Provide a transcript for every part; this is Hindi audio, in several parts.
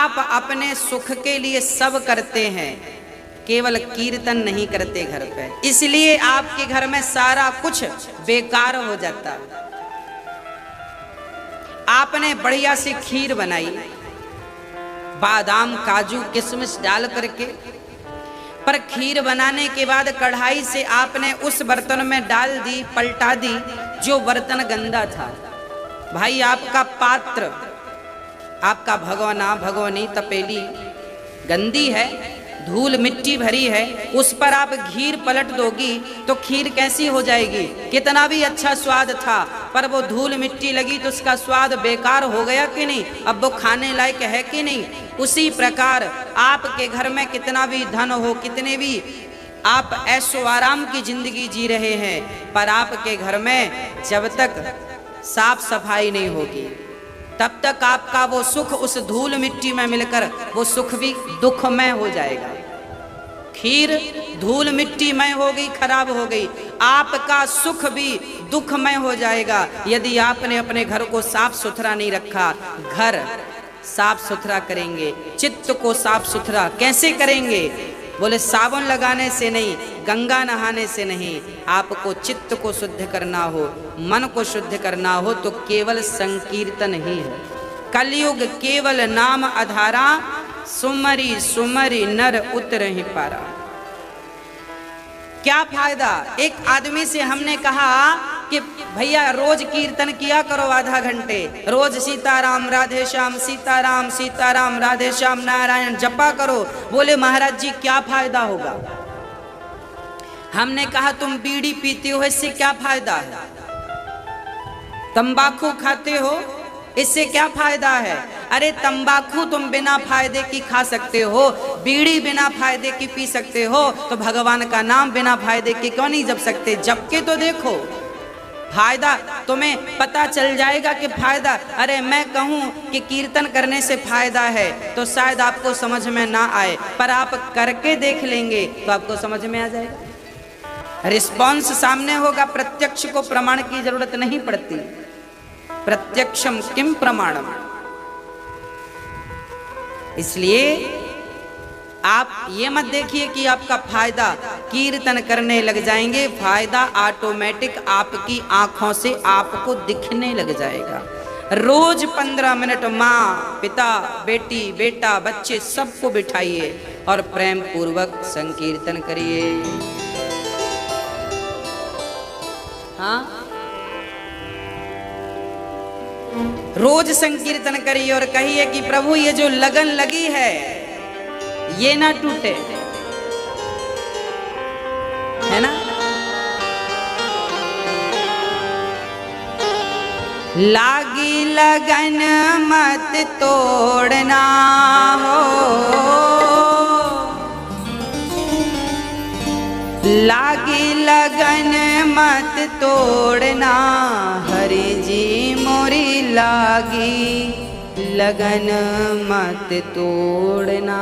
आप अपने सुख के लिए सब करते हैं, केवल कीर्तन नहीं करते घर पे, इसलिए आपके घर में सारा कुछ बेकार हो जाता। आपने बढ़िया सी खीर बनाई, बादाम काजू किशमिश डाल करके, पर खीर बनाने के बाद कढ़ाई से आपने उस बर्तन में डाल दी, पलटा दी, जो बर्तन गंदा था। भाई आपका पात्र, आपका भगोना भगोनी तपेली गंदी है, धूल मिट्टी भरी है, उस पर आप घी पलट दोगी तो खीर कैसी हो जाएगी। कितना भी अच्छा स्वाद था, पर वो धूल मिट्टी लगी तो उसका स्वाद बेकार हो गया कि नहीं, अब वो खाने लायक है कि नहीं। उसी प्रकार आपके घर में कितना भी धन हो, कितने भी आप ऐशो आराम की जिंदगी जी रहे हैं, पर आपके घर में जब तक साफ सफाई नहीं होगी तब तक आपका वो सुख उस धूल मिट्टी में मिलकर वो सुख भी दुखमय हो जाएगा। खीर धूल मिट्टीमय हो गई, खराब हो गई, आपका सुख भी दुखमय हो जाएगा यदि आपने अपने घर को साफ सुथरा नहीं रखा। घर साफ सुथरा करेंगे, चित्त को साफ सुथरा कैसे करेंगे? बोले साबुन लगाने से नहीं, गंगा नहाने से नहीं, आपको चित्त को शुद्ध करना हो, मन को शुद्ध करना हो तो केवल संकीर्तन ही है। कलयुग केवल नाम आधारा, सुमरी सुमरी नर उतर ही पारा। क्या फायदा? एक आदमी से हमने कहा कि भैया रोज कीर्तन किया करो आधा घंटे, रोज सीताराम राधे श्याम सीताराम सीताराम राधे श्याम नारायण जपा करो। बोले महाराज जी क्या फायदा होगा? हमने कहा तुम बीड़ी पीते हो, इससे क्या फायदा है? तंबाकू खाते हो, इससे क्या फायदा है? अरे तंबाकू तुम बिना फायदे की खा सकते हो, बीड़ी बिना फायदे की पी सकते हो, तो भगवान का नाम बिना फायदे के क्यों नहीं जप सकते? जप के तो देखो, फायदा तुम्हें पता चल जाएगा कि फायदा। अरे मैं कहूँ कि कीर्तन करने से फायदा है तो शायद आपको समझ में ना आए, पर आप करके देख लेंगे तो आपको समझ में आ जाएगा। रिस्पॉन्स सामने होगा, प्रत्यक्ष को प्रमाण की जरूरत नहीं पड़ती। प्रत्यक्षम किम प्रमाणम। इसलिए आप ये मत देखिए कि आपका फायदा, कीर्तन करने लग जाएंगे फायदा ऑटोमेटिक आपकी आंखों से आपको दिखने लग जाएगा। रोज 15 मिनट माँ पिता बेटी बेटा बच्चे सबको बिठाइए और प्रेम पूर्वक संकीर्तन करिए। हाँ, रोज संकीर्तन करिए और कहिए कि प्रभु ये जो लगन लगी है ये ना टूटे, है ना। लागी लगन मत तोड़ना हो, लागी लगन मत तोड़ना, हरि जी मोरी लागी लगन मत तोड़ना।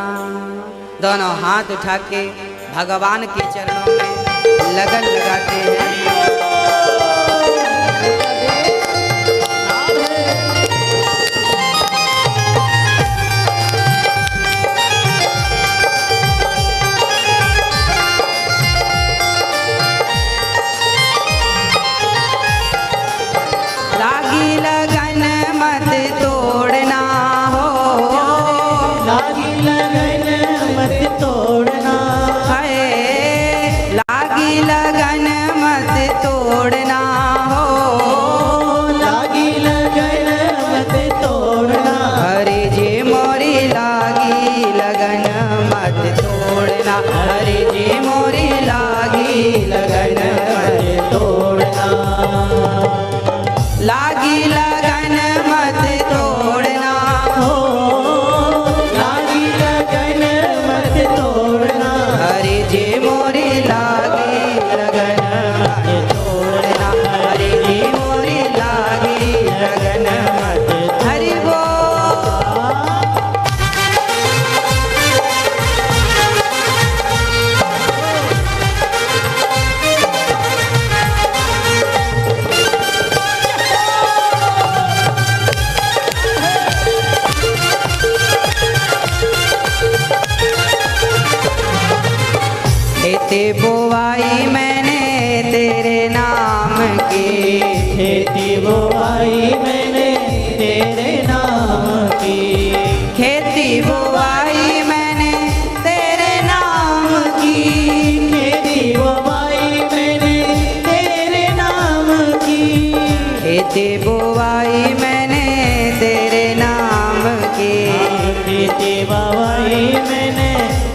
दोनों हाथ उठा के भगवान के चरणों में लगन लगाते हैं। लागी लगन मत तोड़ना हो, लागी लगन मत तोड़ना, है लागी लगन मत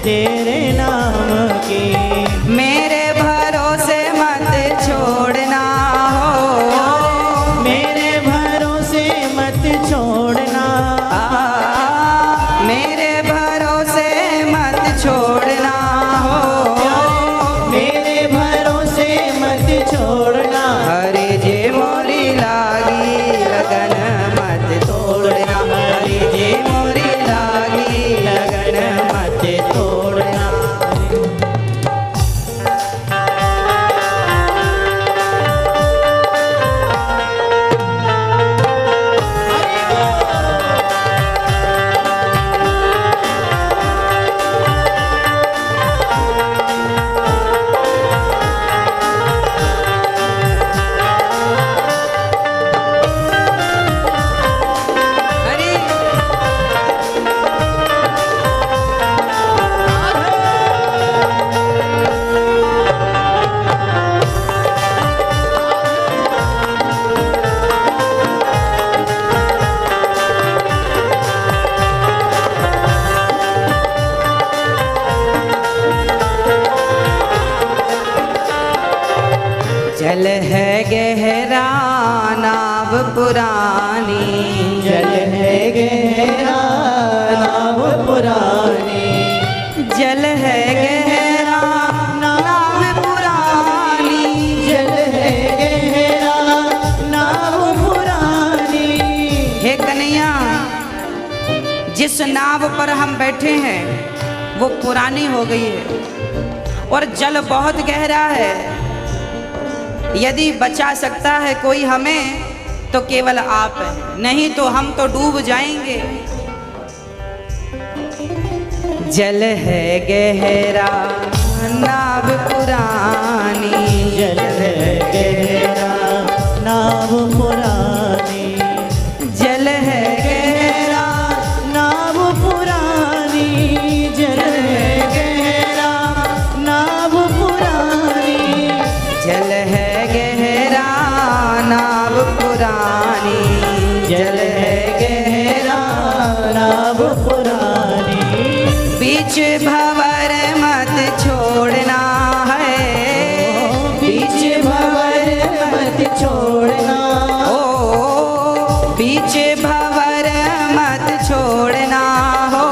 तेरे नाम की। मेरे भरोसे मत छोड़ना हो, मेरे भरोसे मत छोड़ना, मेरे भरोसे मत छोड़ना हो, मेरे भरोसे मत छोड़ना। हरे जे मोरी लागी लगन मत तोड़ना, हरे जे मोरी लागी लगन मत तोड़ना। जल है गहरा नाव पुरानी, जल है गहरा नाव पुरानी, जल है गहरा नाव पुरानी, जल है गहरा नाव पुरानी। हे कन्हैया, जिस नाव पर हम बैठे हैं वो पुरानी हो गई है और जल बहुत गहरा है। यदि बचा सकता है कोई हमें तो केवल आप हैं, नहीं तो हम तो डूब जाएंगे। जल है गहरा नाव पुरानी, जल है गहरा नाव पुरानी, जल है गहरा नाव पुरानी, जल है गहरा नाव पुरानी, जल है गहरा नाव पुरानी, जल है गहरा नाव पुरानी। बीच भंवर मत छोड़ना है, बीच भंवर मत छोड़ना, ओ बीच भंवर मत छोड़ना हो,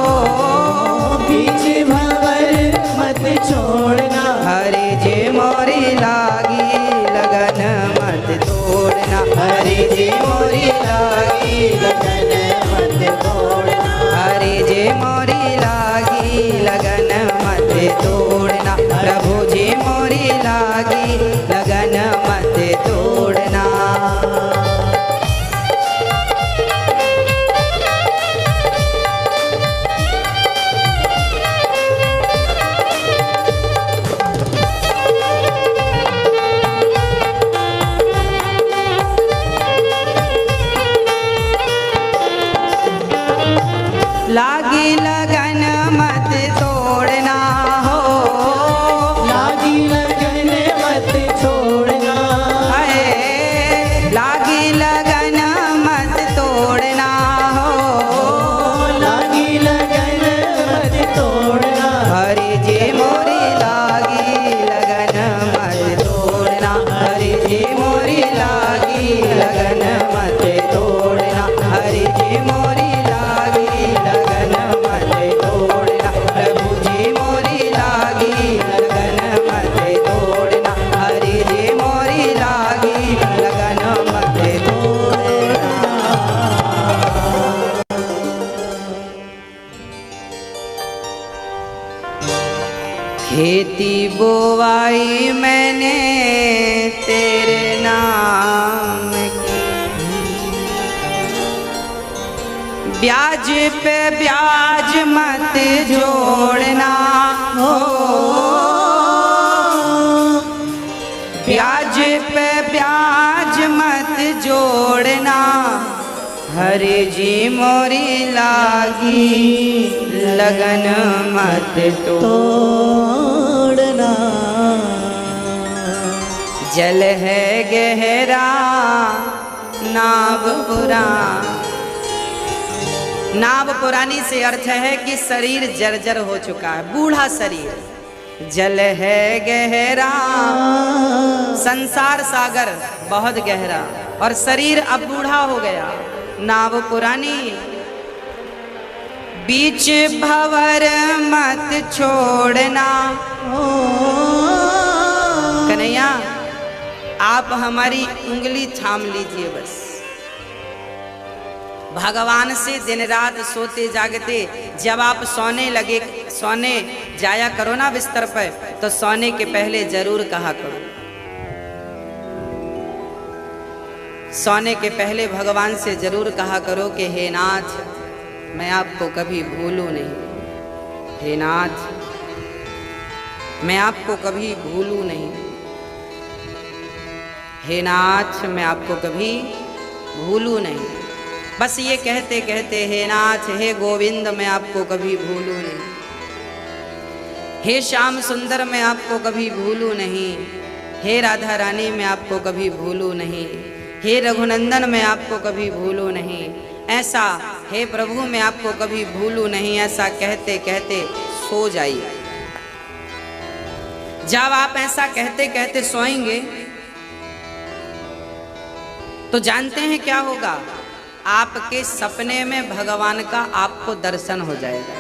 बीच भंवर मत छोड़ना। हरे जे मोरी लागी लगन मत तोड़ना, हरे जे मोरी लागी लगन मत तोड़ना, हरे जे मोरी लागी लगन मत तोड़ना, प्रभु जी मोरी लागी लगन मत तोड़ना। लागी लगन मत तोड़ना हो, लागी लगन मत छोड़ना, हाय लागी लगन मत तोड़ना हो, लागी लगन मत तोड़ना। हरे जे मोरी लागी लगन मत तोड़ना, हरे जे मोरी लागी लगन मत तोड़ना, हरे जे मोरी लागी लगन मत तोड़ना, प्रभु जी मोरी लागी लगन मत तोड़ना, हरे जे मोरी लागी लगन मत तोड़ना। खेती बोवाई मैंने तेरे नाम की, ब्याज पे ब्याज मत जोड़ना हो, ब्याज पे ब्याज मत जोड़ना, हरे जी मोरी लागी लगन मत तोड़ना। जल है गहरा नाव पुरानी, नाव पुरानी से अर्थ है कि शरीर जर्जर हो चुका है, बूढ़ा शरीर। जल है गहरा, संसार सागर बहुत गहरा, और शरीर अब बूढ़ा हो गया। नाव पुरानी, बीच भंवर मत छोड़ना। कन्हैया आप हमारी उंगली थाम लीजिए बस। भगवान से दिन रात सोते जागते जब आप सोने जाया करो ना बिस्तर पर, तो सोने के पहले जरूर कहा करो, सोने के पहले भगवान से जरूर कहा करो कि हे नाथ, मैं आपको कभी भूलूं नहीं। हे नाथ, मैं आपको कभी भूलूं नहीं। हे नाथ, मैं आपको कभी भूलूं नहीं। बस ये कहते कहते हे नाथ, हे गोविंद, मैं आपको कभी भूलूं नहीं। हे श्याम सुंदर, मैं आपको कभी भूलूं नहीं। हे राधा रानी, मैं आपको कभी भूलूं नहीं। हे रघुनंदन, मैं आपको कभी भूलूं नहीं। ऐसा हे प्रभु, मैं आपको कभी भूलूं नहीं, ऐसा कहते कहते सो जाइए। जब आप ऐसा कहते कहते सोएंगे तो जानते हैं क्या होगा? आपके सपने में भगवान का आपको दर्शन हो जाएगा।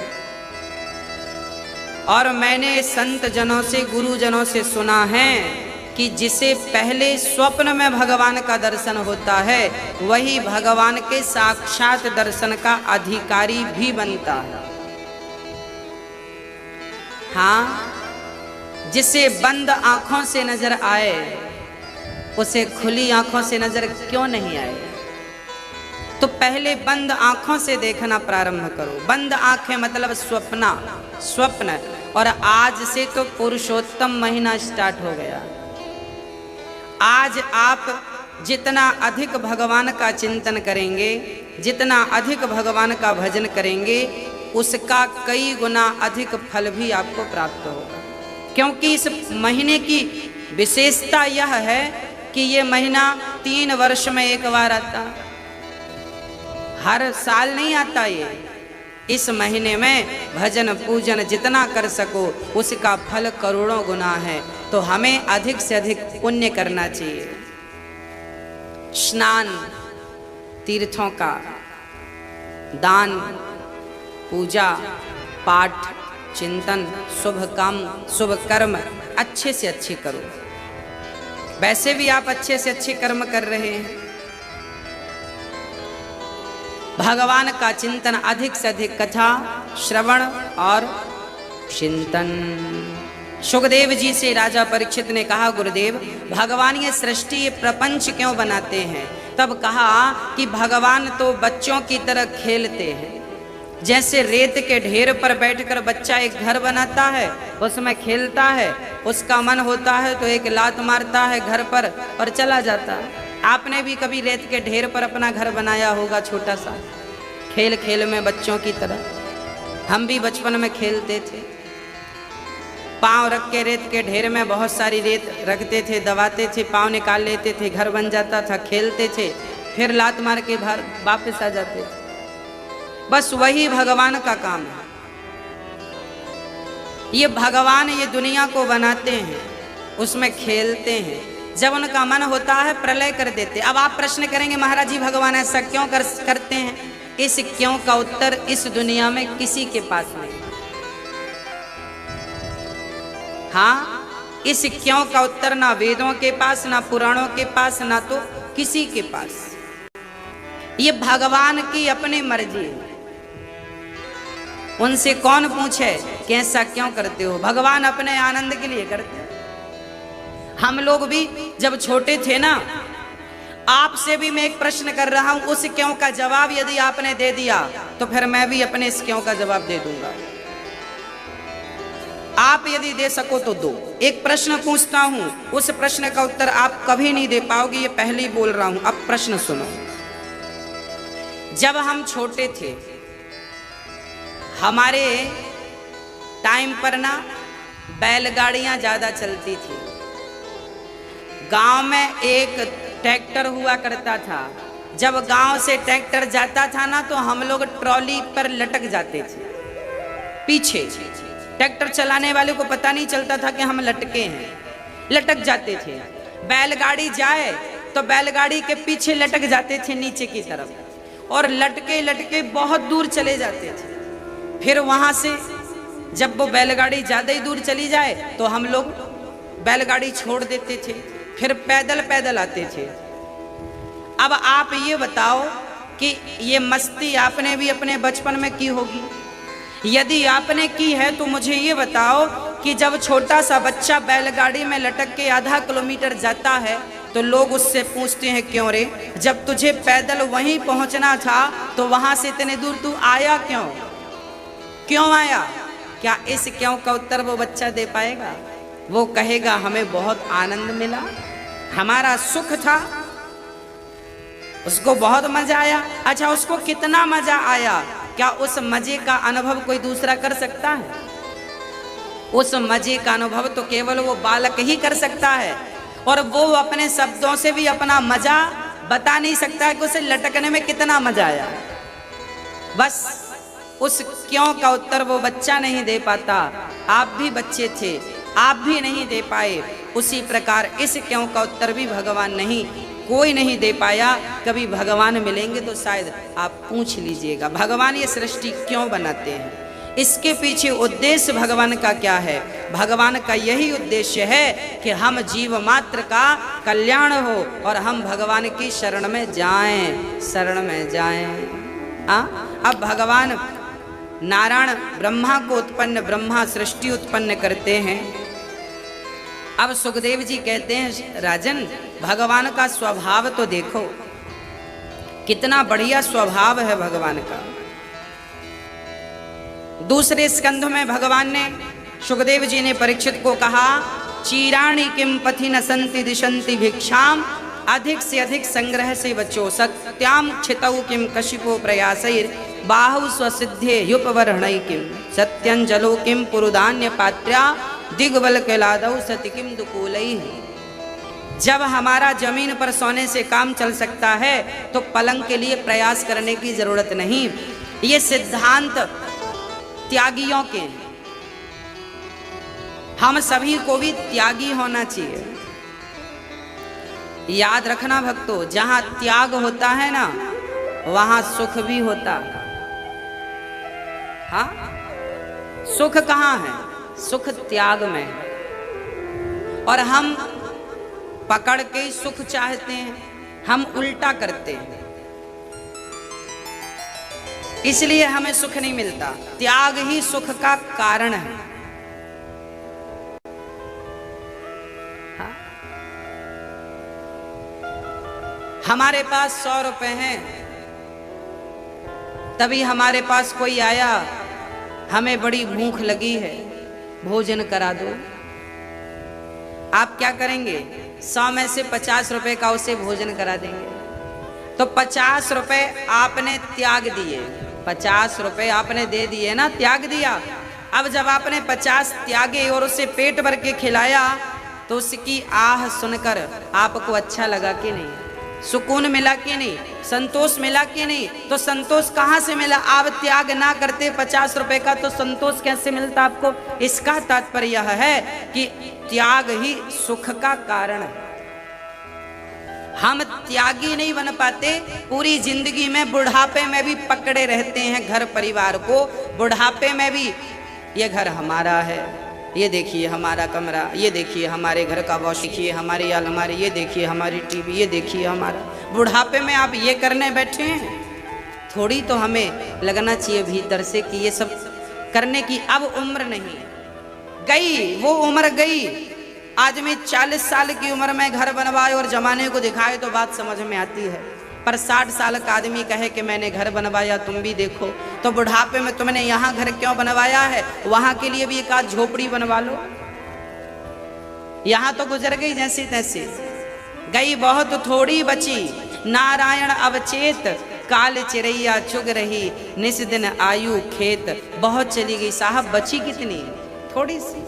और मैंने संत जनों से, गुरु जनों से सुना है कि जिसे पहले स्वप्न में भगवान का दर्शन होता है, वही भगवान के साक्षात दर्शन का अधिकारी भी बनता है। हाँ, जिसे बंद आंखों से नजर आए, उसे खुली आंखों से नजर क्यों नहीं आए? तो पहले बंद आंखों से देखना प्रारंभ करो। बंद आंखें मतलब स्वप्न। और आज से तो पुरुषोत्तम महीना स्टार्ट हो गया। आज आप जितना अधिक भगवान का चिंतन करेंगे, जितना अधिक भगवान का भजन करेंगे, उसका कई गुना अधिक फल भी आपको प्राप्त होगा। क्योंकि इस महीने की विशेषता यह है कि ये महीना 3 वर्ष में एक बार आता, हर साल नहीं आता। ये इस महीने में भजन पूजन जितना कर सको उसका फल करोड़ों गुना है। तो हमें अधिक से अधिक पुण्य करना चाहिए। स्नान, तीर्थों का दान, पूजा पाठ, चिंतन, शुभ काम, शुभ कर्म अच्छे से अच्छे करो। वैसे भी आप अच्छे से अच्छे कर्म कर रहे हैं। भगवान का चिंतन, अधिक से अधिक कथा श्रवण और चिंतन। सुखदेव जी से राजा परीक्षित ने कहा, गुरुदेव, भगवान ये सृष्टि, ये प्रपंच क्यों बनाते हैं? तब कहा कि भगवान तो बच्चों की तरह खेलते हैं। जैसे रेत के ढेर पर बैठकर बच्चा एक घर बनाता है, उसमें खेलता है, उसका मन होता है तो एक लात मारता है घर पर और चला जाता है। आपने भी कभी रेत के ढेर पर अपना घर बनाया होगा, छोटा सा, खेल खेल में बच्चों की तरह। हम भी बचपन में खेलते थे, पांव रख के रेत के ढेर में बहुत सारी रेत रखते थे, दबाते थे, पांव निकाल लेते थे, घर बन जाता था, खेलते थे, फिर लात मार के वापस आ जाते थे। बस वही भगवान का काम है। ये भगवान ये दुनिया को बनाते हैं, उसमें खेलते हैं, जब उनका मन होता है प्रलय कर देते। अब आप प्रश्न करेंगे, महाराज जी भगवान ऐसा क्यों करते हैं? इस क्यों का उत्तर इस दुनिया में किसी के पास नहीं। हाँ, इस क्यों का उत्तर ना वेदों के पास, ना पुराणों के पास, ना तो किसी के पास। ये भगवान की अपनी मर्जी है। उनसे कौन पूछे कि ऐसा क्यों करते हो? भगवान अपने आनंद के लिए करते हैं। हम लोग भी जब छोटे थे ना, आपसे भी मैं एक प्रश्न कर रहा हूं, उस क्यों का जवाब यदि आपने दे दिया तो फिर मैं भी अपने इस क्यों का जवाब दे दूंगा। आप यदि दे सको तो दो। एक प्रश्न पूछता हूं, उस प्रश्न का उत्तर आप कभी नहीं दे पाओगे, ये पहले ही बोल रहा हूं। अब प्रश्न सुनो। जब हम छोटे थे, हमारे टाइम पर ना बैलगाड़ियां ज्यादा चलती थी। गांव में एक ट्रैक्टर हुआ करता था, जब गांव से ट्रैक्टर जाता था ना तो हम लोग ट्रॉली पर लटक जाते थे पीछे। ट्रैक्टर चलाने वाले को पता नहीं चलता था कि हम लटके हैं, लटक जाते थे। बैलगाड़ी जाए तो बैलगाड़ी के पीछे लटक जाते थे नीचे की तरफ, और लटके लटके बहुत दूर चले जाते थे। फिर वहां से जब वो बैलगाड़ी ज्यादा ही दूर चली जाए तो हम लोग बैलगाड़ी छोड़ देते थे, फिर पैदल पैदल आते थे। अब आप ये बताओ कि ये मस्ती आपने भी अपने बचपन में की होगी। यदि आपने की है तो मुझे ये बताओ कि जब छोटा सा बच्चा बैलगाड़ी में लटक के आधा किलोमीटर जाता है तो लोग उससे पूछते हैं क्यों रे, जब तुझे पैदल वहीं पहुंचना था तो वहां से इतने दूर तू आया क्यों, क्यों आया? क्या इस क्यों का उत्तर वो बच्चा दे पाएगा? वो कहेगा हमें बहुत आनंद मिला, हमारा सुख था, उसको बहुत मजा आया। अच्छा, उसको कितना मजा आया, क्या उस मजे का अनुभव कोई दूसरा कर सकता है? उस मजे का अनुभव तो केवल वो बालक ही कर सकता है, और वो अपने शब्दों से भी अपना मजा बता नहीं सकता है कि उसे लटकने में कितना मजा आया। बस उस क्यों का उत्तर वो बच्चा नहीं दे पाता। आप भी बच्चे थे, आप भी नहीं दे पाए। उसी प्रकार इस क्यों का उत्तर भी भगवान नहीं, कोई नहीं दे पाया। कभी भगवान मिलेंगे तो शायद आप पूछ लीजिएगा भगवान ये सृष्टि क्यों बनाते हैं, इसके पीछे उद्देश्य भगवान का क्या है। भगवान का यही उद्देश्य है कि हम जीव मात्र का कल्याण हो और हम भगवान की शरण में जाएं, शरण में जाएं। अब भगवान नारायण ब्रह्मा को उत्पन्न, ब्रह्मा सृष्टि उत्पन्न करते हैं। अब सुखदेव जी कहते हैं राजन, भगवान का स्वभाव तो देखो, कितना बढ़िया स्वभाव है भगवान का। दूसरे स्कंध में भगवान ने, सुखदेव जी ने परीक्षित को कहा, चीराणि किम पथि न संति दिशंति भिक्षाम, अधिक से अधिक संग्रह से बचो, सत्याम क्षितौ किम कशिपो प्रयासैर बाहु स्वसिद्धे युपवर्णै किम, सत्यंजलो किम पुरुधान्य पात्र्या दिग्बल कैलादौ सति किम दुकूलैः। जब हमारा जमीन पर सोने से काम चल सकता है तो पलंग के लिए प्रयास करने की जरूरत नहीं। ये सिद्धांत त्यागियों के, हम सभी को भी त्यागी होना चाहिए। याद रखना भक्तों, जहां त्याग होता है ना वहां सुख भी होता है। हाँ, सुख कहाँ है? सुख त्याग में है। और हम पकड़ के सुख चाहते हैं, हम उल्टा करते हैं, इसलिए हमें सुख नहीं मिलता। त्याग ही सुख का कारण है। हाँ? हमारे पास 100 रुपए हैं, तभी हमारे पास कोई आया, हमें बड़ी भूख लगी है, भोजन करा दो। आप क्या करेंगे? 100 में से 50 रुपए का उसे भोजन करा देंगे। तो 50 रुपए आपने त्याग दिए, 50 रुपए आपने दे दिए ना, त्याग दिया। अब जब आपने 50 त्यागे और उसे पेट भर के खिलाया तो उसकी आह सुनकर आपको अच्छा लगा कि नहीं? सुकून मिला कि नहीं? संतोष मिला कि नहीं? तो संतोष कहाँ से मिला? आप त्याग ना करते 50 रुपए का तो संतोष कैसे मिलता आपको? इसका तात्पर्य यह है कि त्याग ही सुख का कारण है। हम त्यागी नहीं बन पाते, पूरी जिंदगी में बुढ़ापे में भी पकड़े रहते हैं घर परिवार को। बुढ़ापे में भी ये घर हमारा है, ये देखिए हमारा कमरा, ये देखिए हमारे घर का वॉश, देखिए हमारी अलमारी, ये देखिए हमारी टीवी, ये देखिए हमारा। बुढ़ापे में आप ये करने बैठे हैं? थोड़ी तो हमें लगना चाहिए भीतर से कि ये सब करने की अब उम्र नहीं, गई वो उम्र गई। आदमी 40 साल की उम्र में घर बनवाए और जमाने को दिखाए तो बात समझ में आती है, पर 60 साल का आदमी कहे कि मैंने घर बनवाया, तुम भी देखो, तो बुढ़ापे में तुमने यहाँ घर क्यों बनवाया है? वहां के लिए भी एक आध झोपड़ी बनवा लो। यहाँ तो गुजर गई जैसी तैसी, गई बहुत थोड़ी बची। नारायण अवचेत काल चिरैया चुग रही, निस दिन आयु खेत। बहुत चली गई साहब, बची कितनी? थोड़ी सी।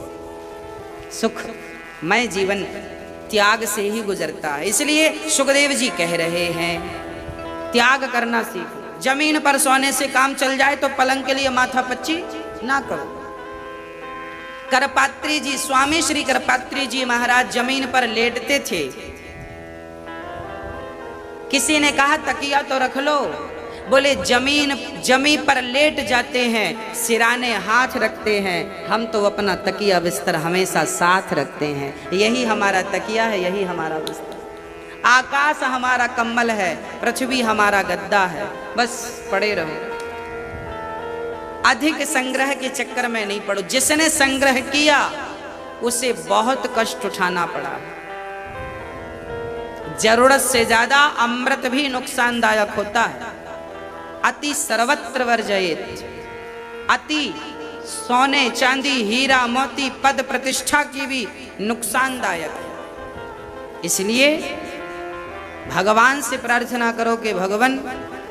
सुख मैं जीवन त्याग से ही गुजरता है। इसलिए सुखदेव जी कह रहे हैं त्याग करना सीखो। जमीन पर सोने से काम चल जाए तो पलंग के लिए माथा पच्ची ना करो। करपात्री जी, स्वामी श्री करपात्री जी महाराज जमीन पर लेटते थे। किसी ने कहा तकिया तो रख लो, बोले जमीन पर लेट जाते हैं, सिराने हाथ रखते हैं, हम तो अपना तकिया बिस्तर हमेशा साथ रखते हैं। यही हमारा तकिया है, यही हमारा बिस्तर। आकाश हमारा कम्बल है, पृथ्वी हमारा गद्दा है, बस पड़े रहो। अधिक संग्रह के चक्कर में नहीं पड़ो। जिसने संग्रह किया उसे बहुत कष्ट उठाना पड़ा। जरूरत से ज्यादा अमृत भी नुकसानदायक होता है। अति सर्वत्र वर्जयेत। अति सोने चांदी हीरा मोती पद प्रतिष्ठा की भी नुकसानदायक है। इसलिए भगवान से प्रार्थना करो कि भगवान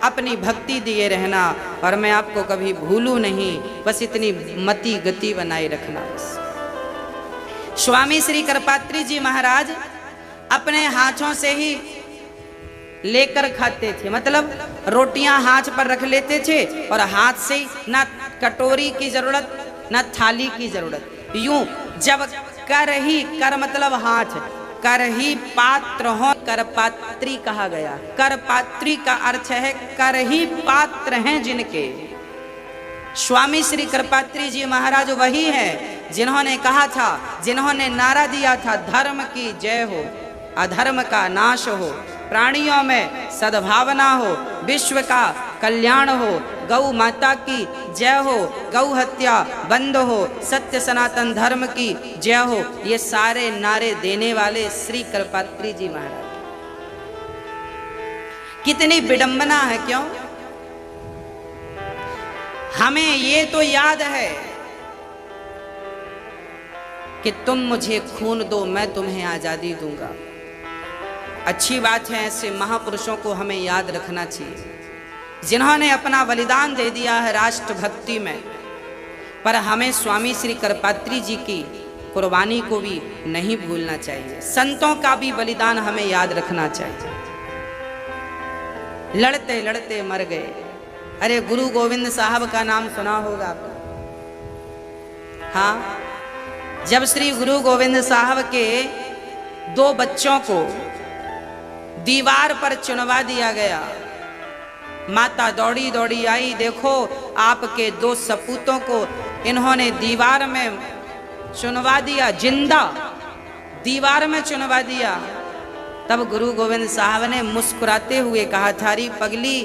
अपनी भक्ति दिए रहना और मैं आपको कभी भूलूं नहीं, बस इतनी मति गति बनाए रखना। बस स्वामी श्री करपात्री जी महाराज अपने हाथों से ही लेकर खाते थे, मतलब रोटियां हाथ पर रख लेते थे और हाथ से ही, ना कटोरी की जरूरत ना थाली की जरूरत। यूं जब कर मतलब हाथ, कर ही पात्र हो, करपात्री कहा गया। करपात्री का अर्थ है कर ही पात्र हैं जिनके। स्वामी श्री करपात्री जी महाराज वही है जिन्होंने कहा था, जिन्होंने नारा दिया था, धर्म की जय हो, अधर्म का नाश हो, प्राणियों में सद्भावना हो, विश्व का कल्याण हो, गौ माता की जय हो, गौ हत्या बंद हो, सत्य सनातन धर्म की जय हो। ये सारे नारे देने वाले श्री करपात्री जी महाराज। कितनी विडंबना है, क्यों? हमें ये तो याद है कि तुम मुझे खून दो, मैं तुम्हें आजादी दूंगा। अच्छी बात है, ऐसे महापुरुषों को हमें याद रखना चाहिए जिन्होंने अपना बलिदान दे दिया है राष्ट्रभक्ति में। पर हमें स्वामी श्री करपात्री जी की कुर्बानी को भी नहीं भूलना चाहिए। संतों का भी बलिदान हमें याद रखना चाहिए। लड़ते लड़ते मर गए। अरे गुरु गोविंद साहब का नाम सुना होगा आपने? हाँ, जब श्री गुरु गोविंद साहब के 2 बच्चों को दीवार पर चुनवा दिया गया, माता दौड़ी दौड़ी आई, देखो आपके 2 सपूतों को इन्होंने दीवार में चुनवा दिया, जिंदा दीवार में चुनवा दिया। तब गुरु गोविंद साहब ने मुस्कुराते हुए कहा, थारी पगली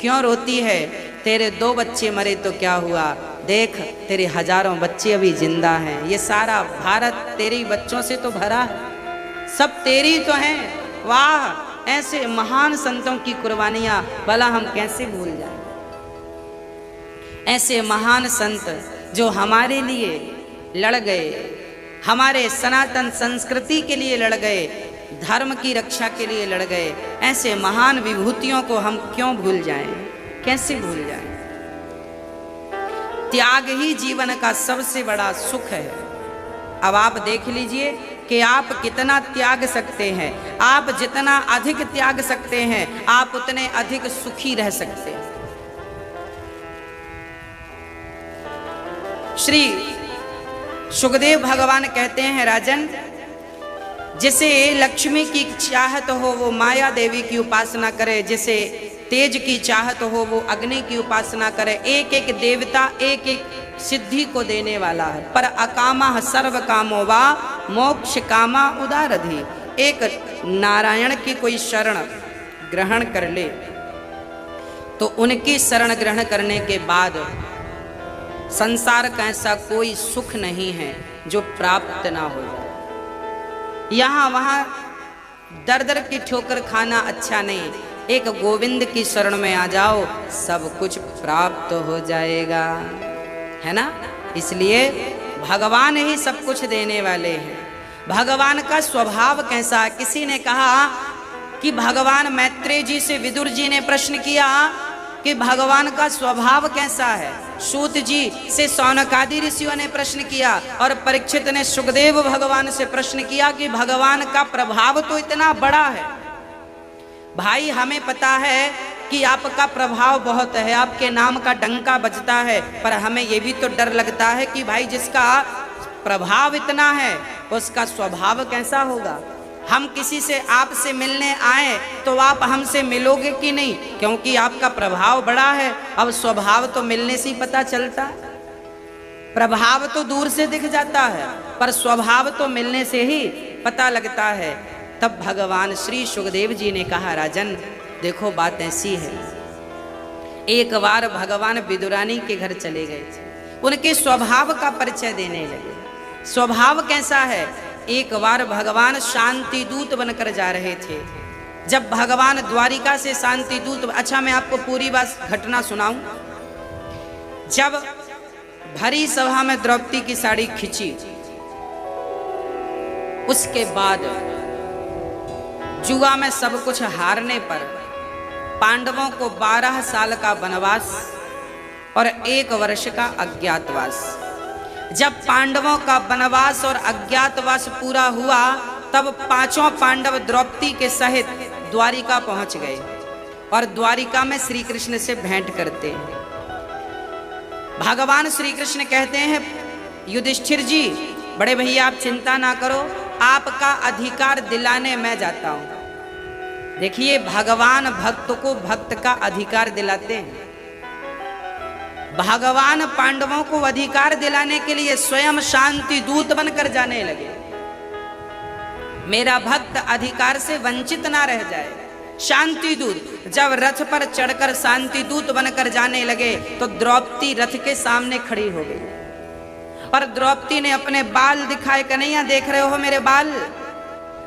क्यों रोती है? तेरे 2 बच्चे मरे तो क्या हुआ, देख तेरे हजारों बच्चे अभी जिंदा हैं। ये सारा भारत तेरे बच्चों से तो भरा है, सब तेरी तो हैं। वाह, ऐसे महान संतों की कुर्बानियां भला हम कैसे भूल जाएं। ऐसे महान संत जो हमारे लिए लड़ गए, हमारे सनातन संस्कृति के लिए लड़ गए, धर्म की रक्षा के लिए लड़ गए, ऐसे महान विभूतियों को हम क्यों भूल जाएं, कैसे भूल जाएं। त्याग ही जीवन का सबसे बड़ा सुख है। अब आप देख लीजिए कि आप कितना त्याग सकते हैं। आप जितना अधिक त्याग सकते हैं, आप उतने अधिक सुखी रह सकते हैं। श्री सुखदेव भगवान कहते हैं, राजन, जिसे लक्ष्मी की चाहत हो वो माया देवी की उपासना करे, जिसे तेज की चाहत हो वो अग्नि की उपासना करे। एक एक देवता एक एक सिद्धि को देने वाला है। पर अकामा सर्व कामो वा मोक्ष कामा उदारधि। एक नारायण की कोई शरण ग्रहण कर ले तो उनकी शरण ग्रहण करने के बाद संसार का ऐसा कोई सुख नहीं है जो प्राप्त ना हो जाए। यहाँ वहाँ दर दर की ठोकर खाना अच्छा नहीं। एक गोविंद की शरण में आ जाओ, सब कुछ प्राप्त हो जाएगा, है ना। इसलिए भगवान ही सब कुछ देने वाले हैं। भगवान का स्वभाव कैसा है? किसी ने कहा कि भगवान मैत्रेय जी से विदुर जी ने प्रश्न किया कि भगवान का स्वभाव कैसा है। सूत जी से शौनकादि ऋषियों ने प्रश्न किया और परीक्षित ने सुखदेव भगवान से प्रश्न किया कि भगवान का प्रभाव तो इतना बड़ा है। भाई हमें पता है कि आपका प्रभाव बहुत है, आपके नाम का डंका बजता है, पर हमें ये भी तो डर लगता है कि भाई जिसका प्रभाव इतना है उसका स्वभाव कैसा होगा। हम किसी से आपसे मिलने आए तो आप हमसे मिलोगे कि नहीं, क्योंकि आपका प्रभाव बड़ा है। अब स्वभाव तो मिलने से ही पता चलता है, प्रभाव तो दूर से दिख जाता है, पर स्वभाव तो मिलने से ही पता लगता है। तब भगवान श्री सुखदेव जी ने कहा, राजन देखो बात ऐसी है। एक बार भगवान विदुरानी के घर चले गए थे, उनके स्वभाव का परिचय देने लगे। स्वभाव कैसा है? एक बार भगवान शांति दूत बनकर जा रहे थे। जब भगवान द्वारिका से शांति दूत, अच्छा मैं आपको पूरी बात घटना सुनाऊं। जब भरी सभा में द्रौपदी की साड़ी खींची, उसके बाद जुआ में सब कुछ हारने पर पांडवों को 12 साल का वनवास और 1 वर्ष का अज्ञातवास। जब पांडवों का वनवास और अज्ञातवास पूरा हुआ, तब 5 पांडव द्रौपदी के सहित द्वारिका पहुंच गए और द्वारिका में श्री कृष्ण से भेंट करते हैं। भगवान श्री कृष्ण कहते हैं, युधिष्ठिर जी बड़े भैया आप चिंता ना करो, आपका अधिकार दिलाने मैं जाता हूं। देखिए भगवान भक्त को भक्त का अधिकार दिलाते हैं। भगवान पांडवों को अधिकार दिलाने के लिए स्वयं शांति दूत बनकर जाने लगे। मेरा भक्त अधिकार से वंचित ना रह जाए। शांति दूत जब रथ पर चढ़कर शांति दूत बनकर जाने लगे तो द्रौपदी रथ के सामने खड़ी हो गई और द्रौपदी ने अपने बाल दिखाए, कन्हैया देख रहे हो मेरे बाल?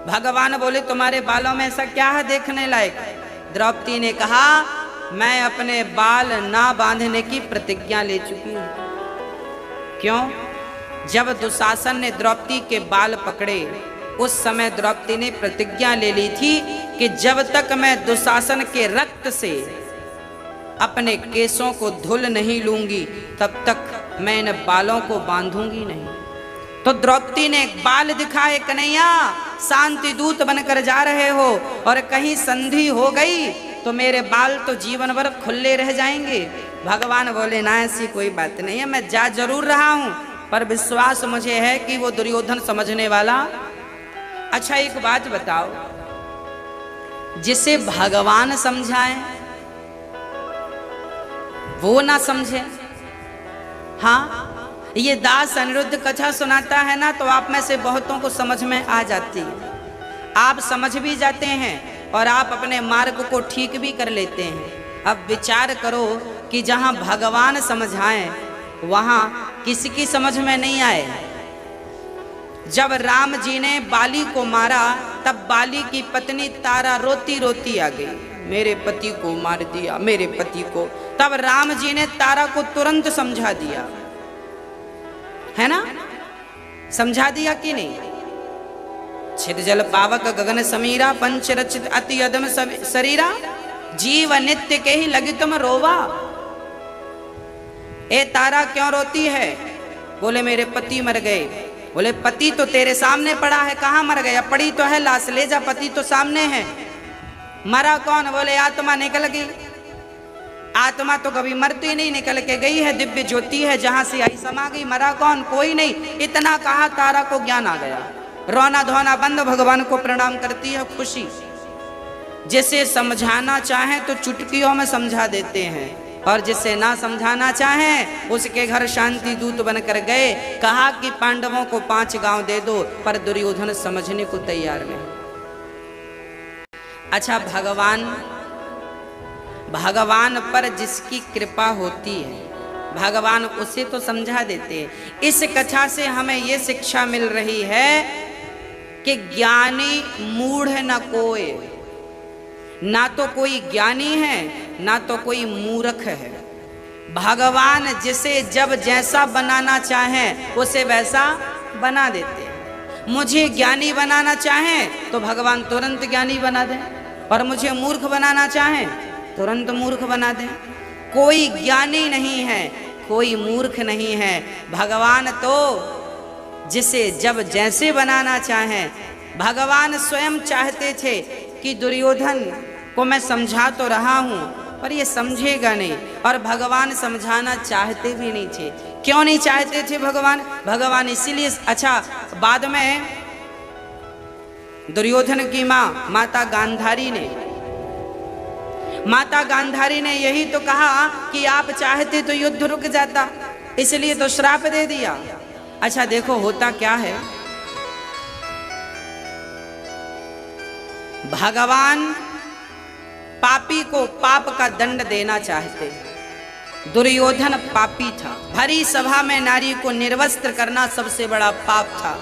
भगवान बोले तुम्हारे बालों में ऐसा क्या है देखने लायक? द्रौपदी ने कहा मैं अपने बाल ना बांधने की प्रतिज्ञा ले चुकी हूं। क्यों? जब दुशासन ने द्रौपदी के बाल पकड़े, उस समय द्रौपदी ने प्रतिज्ञा ले ली थी कि जब तक मैं दुशासन के रक्त से अपने केसों को धुल नहीं लूंगी, तब तक मैं इन बालों को बांधूंगी नहीं। तो द्रौपदी ने बाल दिखाए, कन्हैया शांति दूत बनकर जा रहे हो और कहीं संधि हो गई तो मेरे बाल तो जीवन भर खुले रह जाएंगे। भगवान बोले ना ऐसी कोई बात नहीं है, मैं जा जरूर रहा हूं, पर विश्वास मुझे है कि वो दुर्योधन समझने वाला। अच्छा एक बात बताओ, जिसे भगवान समझाए वो ना समझे? हाँ, ये दास अनिरुद्ध कथा सुनाता है ना, तो आप में से बहुतों को समझ में आ जाती है। आप समझ भी जाते हैं और आप अपने मार्ग को ठीक भी कर लेते हैं। अब विचार करो कि जहां भगवान समझाएं वहां किसी समझ में नहीं आए। जब राम जी ने बाली को मारा, तब बाली की पत्नी तारा रोती रोती आ गई, मेरे पति को मार दिया, मेरे पति को। तब राम जी ने तारा को तुरंत समझा दिया, है ना? समझा दिया कि नहीं? छिद जल पावक गगन समीरा, पंच रचित अति अदम शरीरा, जीव नित्य के ही लगी तुम रोवा। ए तारा क्यों रोती है? बोले मेरे पति मर गए। बोले पति तो तेरे सामने पड़ा है, कहाँ मर गया? पड़ी तो है लाश, ले जा, पति तो सामने है। मरा कौन? बोले आत्मा निकल गई। आत्मा तो कभी मरती नहीं, निकल के गई है, दिव्य ज्योति है, जहां से आई समा गई। मरा कौन? कोई नहीं। इतना कहा, तारा को ज्ञान आ गया, रोना धोना बंद, भगवान को प्रणाम करती है, खुशी। जिसे समझाना चाहे तो चुटकियों में समझा देते हैं, और जिसे ना समझाना चाहें उसके घर शांति दूत बनकर गए। कहा कि पांडवों को 5 गांव दे दो, पर दुर्योधन समझने को तैयार नहीं। अच्छा, भगवान पर जिसकी कृपा होती है, भगवान उसे तो समझा देते हैं। इस कथा से हमें यह शिक्षा मिल रही है कि ज्ञानी मूढ़ न कोई, ना तो कोई ज्ञानी है ना तो कोई मूर्ख है। भगवान जिसे जब जैसा बनाना चाहें उसे वैसा बना देते हैं। मुझे ज्ञानी बनाना चाहें तो भगवान तुरंत ज्ञानी बना दें, और मुझे मूर्ख बनाना चाहें तुरंत मूर्ख बना दें। कोई ज्ञानी नहीं है, कोई मूर्ख नहीं है। भगवान तो जिसे जब जैसे बनाना चाहें। भगवान स्वयं चाहते थे कि दुर्योधन को मैं समझा तो रहा हूं, पर ये समझेगा नहीं, और भगवान समझाना चाहते भी नहीं थे। क्यों नहीं चाहते थे भगवान? भगवान इसीलिए, अच्छा बाद में दुर्योधन की माँ माता गांधारी ने यही तो कहा कि आप चाहते तो युद्ध रुक जाता, इसलिए तो श्राप दे दिया। अच्छा देखो होता क्या है, भगवान पापी को पाप का दंड देना चाहते। दुर्योधन पापी था, भरी सभा में नारी को निर्वस्त्र करना सबसे बड़ा पाप था,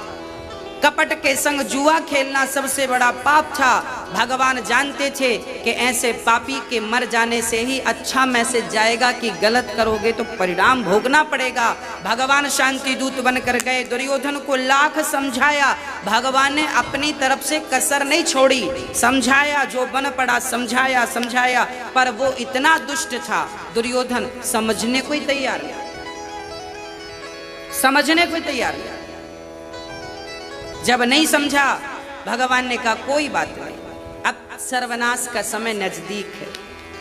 कपट के संग जुआ खेलना सबसे बड़ा पाप था। भगवान जानते थे कि ऐसे पापी के मर जाने से ही अच्छा मैसेज जाएगा कि गलत करोगे तो परिणाम भोगना पड़ेगा। भगवान शांति दूत बनकर गए, दुर्योधन को लाख समझाया, भगवान ने अपनी तरफ से कसर नहीं छोड़ी, समझाया, जो बन पड़ा समझाया, पर वो इतना दुष्ट था दुर्योधन, समझने को ही तैयार नहीं। जब नहीं समझा, भगवान ने कहा कोई बात नहीं, अब सर्वनाश का समय नजदीक है,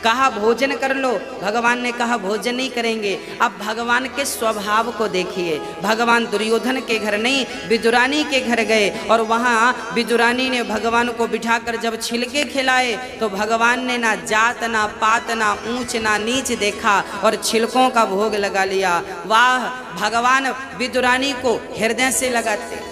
कहा भोजन कर लो। भगवान ने कहा भोजन नहीं करेंगे। अब भगवान के स्वभाव को देखिए, भगवान दुर्योधन के घर नहीं विदुरानी के घर गए, और वहाँ विदुरानी ने भगवान को बिठाकर जब छिलके खिलाए तो भगवान ने ना जात ना पात ना ऊंच ना नीच देखा और छिलकों का भोग लगा लिया। वाह, भगवान विदुरानी को हृदय से लगाते,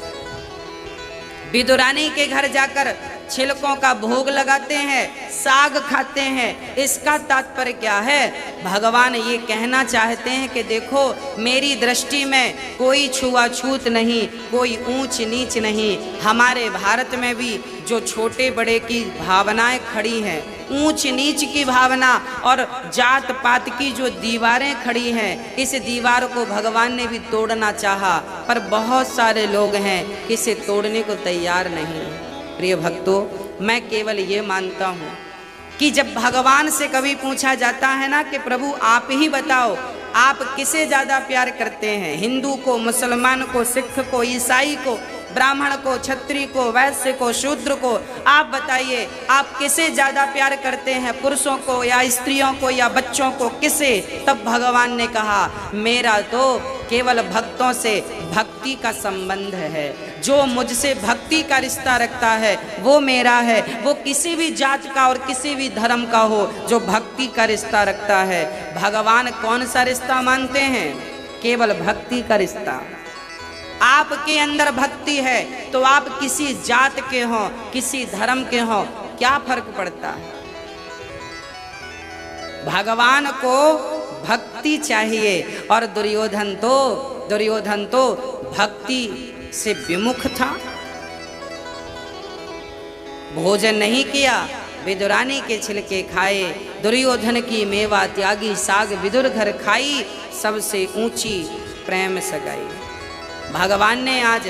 विदुरानी के घर जाकर छिलकों का भोग लगाते हैं, साग खाते हैं। इसका तात्पर्य क्या है? भगवान ये कहना चाहते हैं कि देखो मेरी दृष्टि में कोई छुआछूत नहीं, कोई ऊंच नीच नहीं। हमारे भारत में भी जो छोटे बड़े की भावनाएं खड़ी हैं, ऊंच नीच की भावना और जात पात की जो दीवारें खड़ी हैं, इस दीवार को भगवान ने भी तोड़ना चाहा, पर बहुत सारे लोग हैं इसे तोड़ने को तैयार नहीं। प्रिय भक्तों, मैं केवल ये मानता हूँ कि जब भगवान से कभी पूछा जाता है ना कि प्रभु आप ही बताओ, आप किसे ज़्यादा प्यार करते हैं, हिंदू को, मुसलमान को, सिख को, ईसाई को, ब्राह्मण को, क्षत्रिय को, वैश्य को, शूद्र को, आप बताइए आप किसे ज़्यादा प्यार करते हैं, पुरुषों को या स्त्रियों को या बच्चों को, किसे? तब भगवान ने कहा मेरा तो केवल भक्तों से भक्ति का संबंध है, जो मुझसे भक्ति का रिश्ता रखता है वो मेरा है। वो किसी भी जात का और किसी भी धर्म का हो, जो भक्ति का रिश्ता रखता है। भगवान कौन सा रिश्ता मानते हैं? केवल भक्ति का रिश्ता। आपके अंदर भक्ति है तो आप किसी जात के हों, किसी धर्म के हों, क्या फर्क पड़ता है? भगवान को भक्ति चाहिए, और दुर्योधन तो भक्ति से विमुख था, भोजन नहीं किया, विदुरानी के छिलके खाए, दुर्योधन की मेवा त्यागी, साग विदुर घर खाई, सबसे ऊंची प्रेम सगाई। भगवान ने आज